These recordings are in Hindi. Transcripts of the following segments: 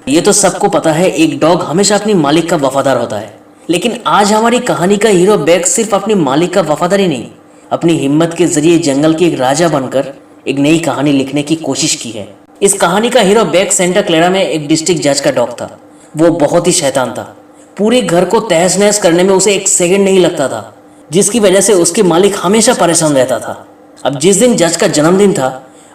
ये तो सबको पता है, एक डॉग हमेशा अपनी मालिक का वफादार होता है। लेकिन आज हमारी कहानी का हीरो बैग सिर्फ अपनी मालिक का वफादार ही नहीं, अपनी हिम्मत के जरिए जंगल के एक राजा बनकर एक नई कहानी लिखने की कोशिश की है। इस कहानी का हीरो बैग सेंटा क्लेरा में एक डिस्ट्रिक्ट जज का डॉग था। वो बहुत ही शैतान था। पूरे घर को तहस नहस करने में उसे एक सेकंड नहीं लगता था, जिसकी वजह से उसके मालिक हमेशा परेशान रहता था। अब जिस दिन जज का जन्मदिन था,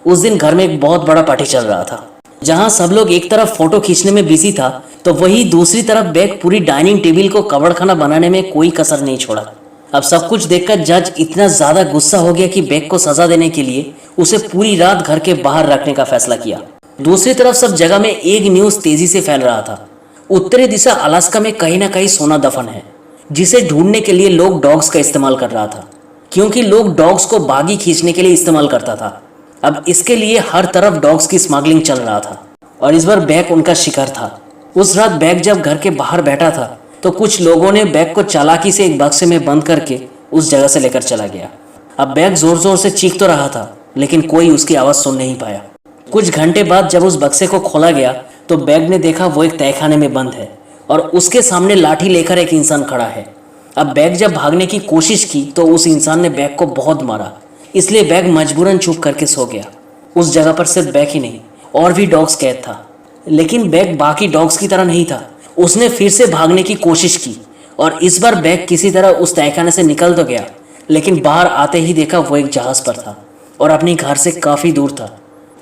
उस दिन घर में एक बहुत बड़ा पार्टी चल रहा था। जहां सब लोग एक तरफ फोटो खींचने में बिजी था, तो वही दूसरी तरफ बैग पूरी डाइनिंग टेबल को कबाड़खाना बनाने में कोई कसर नहीं छोड़ा। अब सब कुछ देखकर जज इतना ज्यादा गुस्सा हो गया कि बैग को सजा देने के लिए उसे पूरी रात घर के बाहर रखने का फैसला किया। दूसरी तरफ सब जगह में एक न्यूज तेजी से फैल रहा था। उत्तरी दिशा अलास्का में कहीं ना कहीं सोना दफन है, जिसे ढूंढने के लिए लोग डॉग्स का इस्तेमाल कर रहा था, क्योंकि लोग डॉग्स को बागी खींचने के लिए इस्तेमाल करता था। अब इसके लिए हर तरफ डॉग्स की स्मगलिंग चल रहा था और इस बार बैग उनका शिकार था। उस रात बैग जब घर के बाहर बैठा था, तो कुछ लोगों ने बैग को चालाकी से एक बक्से में बंद करके उस जगह से लेकर चला गया। अब बैग जोर जोर से चीख तो रहा था, लेकिन कोई उसकी आवाज़ सुन नहीं पाया। कुछ घंटे बाद जब उस बक्से को खोला गया, तो बैग ने देखा वो एक तहखाने में बंद है और उसके सामने लाठी लेकर एक इंसान खड़ा है। अब बैग जब भागने की कोशिश की, तो उस इंसान ने बैग को बहुत मारा, इसलिए बैग मजबूरन चुप करके सो गया। उस जगह पर सिर्फ बैग ही नहीं, और भी डॉग्स कैद था। लेकिन बैग बाकी डॉग्स की तरह नहीं था। उसने फिर से भागने की कोशिश की और इस बार बैग किसी तरह उस तहखाने से निकल तो गया, लेकिन बाहर आते ही देखा वो एक जहाज पर था और अपने घर से काफ़ी दूर था।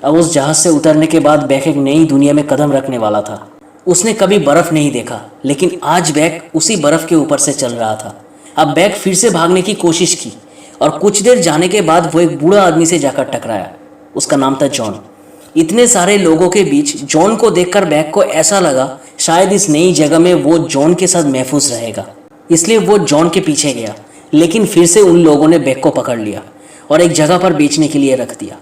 अब उस जहाज से उतरने के बाद बैग एक नई दुनिया में कदम रखने वाला था। उसने कभी बर्फ़ नहीं देखा, लेकिन आज बैग उसी बर्फ़ के ऊपर से चल रहा था। अब बैग फिर से भागने की कोशिश की और कुछ देर जाने के बाद वो एक बूढ़ा आदमी से जाकर टकराया। उसका नाम था जॉन। इतने सारे लोगों के बीच जॉन को देखकर बैग को ऐसा लगा शायद इस नई जगह में वो जॉन के साथ महफूज रहेगा, इसलिए वो जॉन के पीछे गया। लेकिन फिर से उन लोगों ने बैग को पकड़ लिया और एक जगह पर बेचने के लिए रख दिया।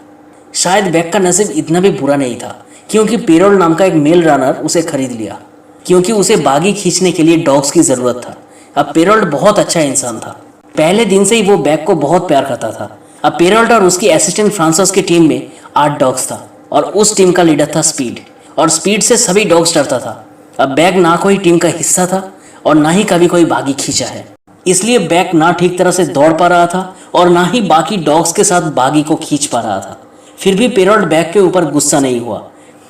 शायद बैग का नसीब इतना भी बुरा नहीं था, क्योंकि पेरोल नाम का एक मेल रनर उसे खरीद लिया, क्योंकि उसे बागी खींचने के लिए डॉग्स की ज़रूरत था। अब पेरोल बहुत अच्छा इंसान था। पहले दिन से ही वो बैग को बहुत प्यार करता था। अब पेरोल्ट और उसकी असिस्टेंट फ्रांसिस की टीम में 8 डॉग्स था और उस टीम का लीडर था स्पीड, और स्पीड से सभी डॉग्स डरता था। अब बैग ना कोई टीम का हिस्सा था और ना ही कभी कोई बागी खींचा है, इसलिए बैग ना ठीक तरह से दौड़ पा रहा था और ना ही बाकी डॉग्स के साथ बागी को खींच पा रहा था। फिर भी पेरोल्ट बैग के ऊपर गुस्सा नहीं हुआ।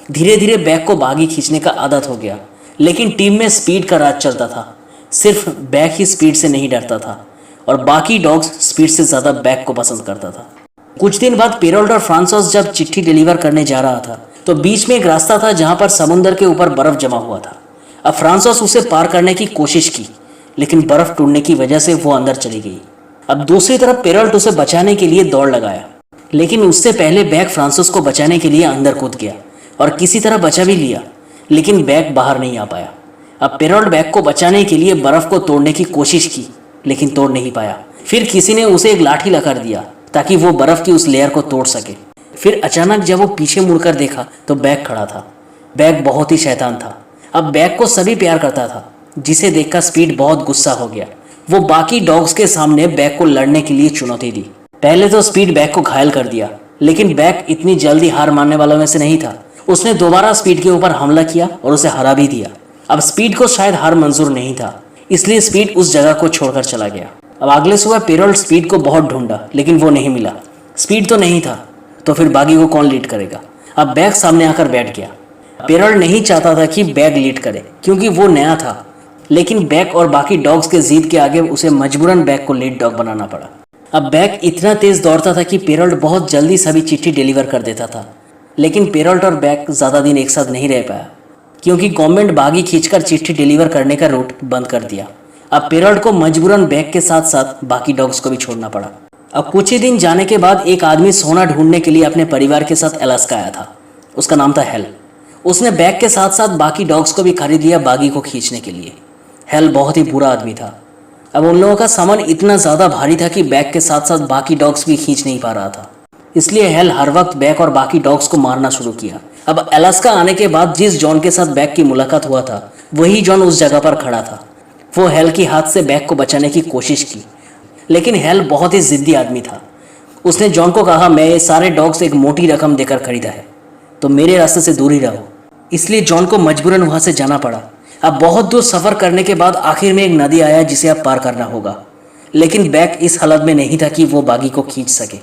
धीरे धीरे बैग को बागी खींचने का आदत हो गया, लेकिन टीम में स्पीड का राज चलता था। सिर्फ बैग ही स्पीड से नहीं डरता था और बाकी डॉग्स स्पीड से ज़्यादा बैग को पसंद करता था। कुछ दिन बाद पेरोल्ट और फ्रांसिस जब चिट्ठी डिलीवर करने जा रहा था, तो बीच में एक रास्ता था जहां पर समुद्र के ऊपर बर्फ जमा हुआ था। अब फ्रांसिस उसे पार करने की कोशिश की, लेकिन बर्फ टूटने की वजह से वो अंदर चली गई। अब दूसरी तरफ पेरोल्ट उसे बचाने के लिए दौड़ लगाया, लेकिन उससे पहले बैग फ्रांसिस को बचाने के लिए अंदर कूद गया और किसी तरह बचा भी लिया, लेकिन बैग बाहर नहीं आ पाया। अब पेरोल्ट बैग को बचाने के लिए बर्फ को तोड़ने की कोशिश की, लेकिन तोड़ नहीं पाया। फिर किसी ने उसे एक लाठी लगा दिया ताकि वो बर्फ की उस लेयर को तोड़ सके। फिर अचानक जब वो पीछे मुड़कर देखा, तो बैग खड़ा था। बैग बहुत ही शैतान था। अब बैग को सभी प्यार करता था, जिसे देखकर स्पीड बहुत गुस्सा हो गया। वो बाकी डॉग्स के सामने बैग को लड़ने के लिए चुनौती दी। पहले तो स्पीड बैग को घायल कर दिया, लेकिन बैग इतनी जल्दी हार मानने वालों में से नहीं था। उसने दोबारा स्पीड के ऊपर हमला किया और उसे हरा भी दिया। अब स्पीड को शायद हार मंजूर नहीं था, इसलिए स्पीड उस जगह को छोड़कर चला गया। अब अगले सुबह पेरोल्ट स्पीड को बहुत ढूंढा, लेकिन वो नहीं मिला। स्पीड तो नहीं था, तो फिर बागी को कौन लीड करेगा। अब बैग सामने आकर बैठ गया। पेरोल्ट नहीं चाहता था कि बैग लीड करे, क्योंकि वो नया था, लेकिन बैग और बाकी डॉग्स के जिद के आगे उसे मजबूरन बैग को लीड डॉग बनाना पड़ा। अब बैग इतना तेज दौड़ता था कि पेरोल्ट बहुत जल्दी सभी चिट्ठी डिलीवर कर देता था, लेकिन पेरोल्ट और बैग ज़्यादा दिन एक साथ नहीं रह पाया, क्योंकि गवर्नमेंट बागी खींचकर चिट्ठी डिलीवर करने का रूट बंद कर दिया। अब पेरोल्ट को मजबूरन बैग के साथ साथ बाकी डॉग्स को भी छोड़ना पड़ा। अब कुछ ही दिन जाने के बाद एक आदमी सोना ढूंढने के लिए अपने परिवार के साथ अलास्का आया था। उसका नाम था हेल। उसने बैग के साथ साथ बाकी डॉग्स को भी खरीद लिया बागी को खींचने के लिए। हेल बहुत ही बुरा आदमी था। अब उन लोगों का सामान इतना ज़्यादा भारी था कि बैग के साथ साथ बाकी डॉग्स भी खींच नहीं पा रहा था, इसलिए हेल हर वक्त बैग और बाकी डॉग्स को मारना शुरू किया। अब अलास्का आने के बाद जिस जॉन के साथ बैग की मुलाकात हुआ था, वही जॉन उस जगह पर खड़ा था। वो हेल की हाथ से बैग को बचाने की कोशिश की, लेकिन हेल बहुत ही जिद्दी आदमी था। उसने जॉन को कहा, मैं ये सारे डॉग्स एक मोटी रकम देकर खरीदा है, तो मेरे रास्ते से दूर ही रहो। इसलिए जॉन को मजबूरन वहां से जाना पड़ा। अब बहुत दूर सफर करने के बाद आखिर में एक नदी आया जिसे अब पार करना होगा, लेकिन बैक इस हालत में नहीं था कि वो बागी को खींच सके।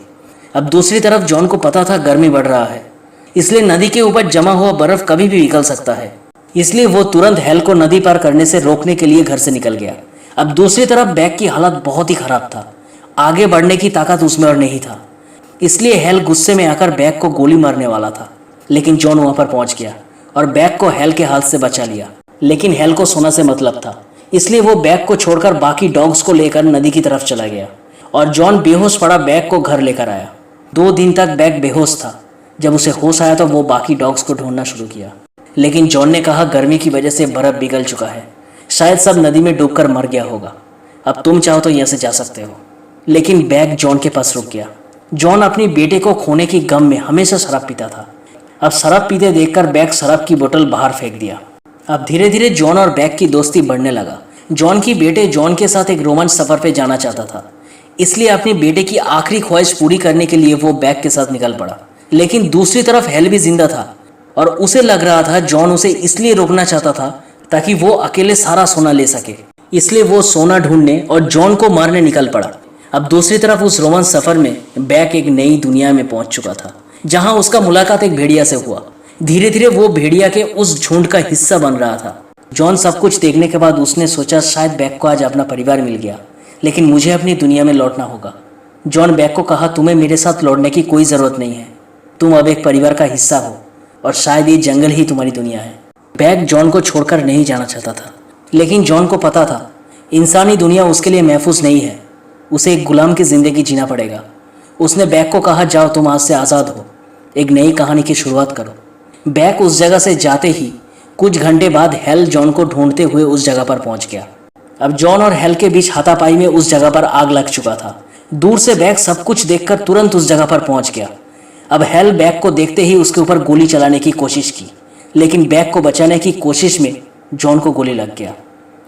अब दूसरी तरफ जॉन को पता था गर्मी बढ़ रहा है, इसलिए नदी के ऊपर जमा हुआ बर्फ कभी भी पिघल सकता है। इसलिए वो तुरंत हेल को नदी पार करने से रोकने के लिए घर से निकल गया। अब दूसरी तरफ बैक की हालत बहुत ही खराब था, आगे बढ़ने की ताकत उसमें और नहीं था। इसलिए हेल गुस्से में आकर बैक को गोली मारने वाला था, लेकिन जॉन वहां पर पहुंच गया और बैक को हेल के हाथ से बचा लिया। लेकिन हेल को सोना से मतलब था, इसलिए वो बैक को छोड़कर बाकी डॉग्स को लेकर नदी की तरफ चला गया और जॉन बेहोश पड़ा बैक को घर लेकर आया। 2 दिन तक बैक बेहोश था। जब उसे होश आया तो वो बाकी डॉग्स को ढूंढना शुरू किया, लेकिन जॉन ने कहा गर्मी की वजह से बर्फ पिघल चुका है, शायद सब नदी में डूबकर मर गया होगा। अब तुम चाहो तो यहाँ से जा सकते हो। लेकिन बैक जॉन के पास रुक गया। जॉन अपनी बेटे को खोने की गम में हमेशा शराब पीता था। अब शराब पीते देखकर बैक शराब की बोतल बाहर फेंक दिया। अब धीरे धीरे जॉन और बैक की दोस्ती बढ़ने लगा। जॉन की बेटे जॉन के साथ एक रोमांच सफर पे जाना चाहता था, इसलिए अपनी बेटे की आखिरी ख्वाहिश पूरी करने के लिए वो बैक के साथ निकल पड़ा। लेकिन दूसरी तरफ हेल भी जिंदा था और उसे लग रहा था जॉन उसे इसलिए रोकना चाहता था ताकि वो अकेले सारा सोना ले सके। इसलिए वो सोना ढूंढने और जॉन को मारने निकल पड़ा। अब दूसरी तरफ उस रोमांच सफर में बैक एक नई दुनिया में पहुंच चुका था, जहां उसका मुलाकात एक भेड़िया से हुआ। धीरे धीरे वो भेड़िया के उस झुंड का हिस्सा बन रहा था। जॉन सब कुछ देखने के बाद उसने सोचा शायद बैक को आज अपना परिवार मिल गया, लेकिन मुझे अपनी दुनिया में लौटना होगा। जॉन बैक को कहा तुम्हें मेरे साथ लौटने की कोई ज़रूरत नहीं है, तुम अब एक परिवार का हिस्सा हो और शायद ये जंगल ही तुम्हारी दुनिया है। बैक जॉन को छोड़कर नहीं जाना चाहता था, लेकिन जॉन को पता था इंसानी दुनिया उसके लिए महफूज नहीं है, उसे एक गुलाम की ज़िंदगी जीना पड़ेगा। उसने बैक को कहा जाओ तुम आज से आज़ाद हो, एक नई कहानी की शुरुआत करो। बैक उस जगह से जाते ही कुछ घंटे बाद हेल जॉन को ढूंढते हुए उस जगह पर पहुंच गया। अब जॉन और हेल के बीच हाथापाई में उस जगह पर आग लग चुका था। दूर से बैक सब कुछ देखकर तुरंत उस जगह पर पहुंच गया। अब हेल बैक को देखते ही उसके ऊपर गोली चलाने की कोशिश की, लेकिन बैक को बचाने की कोशिश में जॉन को गोली लग गया।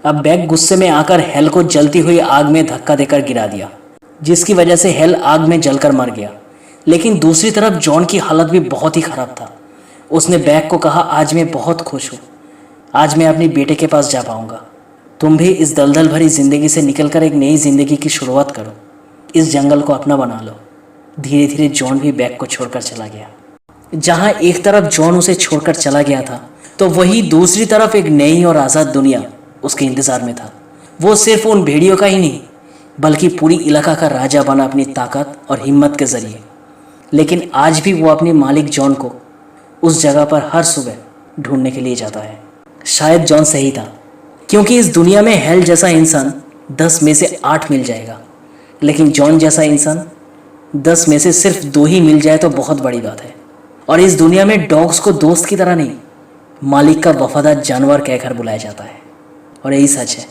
अब बैक गुस्से में आकर हेल को जलती हुई आग में धक्का देकर गिरा दिया, जिसकी वजह से हेल आग में जलकर मर गया। लेकिन दूसरी तरफ जॉन की हालत भी बहुत ही खराब था। उसने बैक को कहा आज मैं बहुत खुश हूँ, आज मैं अपने बेटे के पास जा पाऊंगा। तुम भी इस दलदल भरी जिंदगी से निकलकर एक नई जिंदगी की शुरुआत करो, इस जंगल को अपना बना लो। धीरे धीरे जॉन भी बैक को छोड़कर चला गया। जहाँ एक तरफ जॉन उसे छोड़कर चला गया था, तो वही दूसरी तरफ एक नई और आज़ाद दुनिया उसके इंतज़ार में था। वो सिर्फ उन भेड़ियों का ही नहीं बल्कि पूरी इलाका का राजा बना अपनी ताकत और हिम्मत के ज़रिए। लेकिन आज भी वो अपने मालिक जॉन को उस जगह पर हर सुबह ढूंढने के लिए जाता है। शायद जॉन सही था, क्योंकि इस दुनिया में हेल जैसा इंसान 10 में से 8 मिल जाएगा, लेकिन जॉन जैसा इंसान 10 में से सिर्फ 2 ही मिल जाए तो बहुत बड़ी बात है। और इस दुनिया में डॉग्स को दोस्त की तरह नहीं, मालिक का वफादार जानवर कहकर बुलाया जाता है, और यही सच है।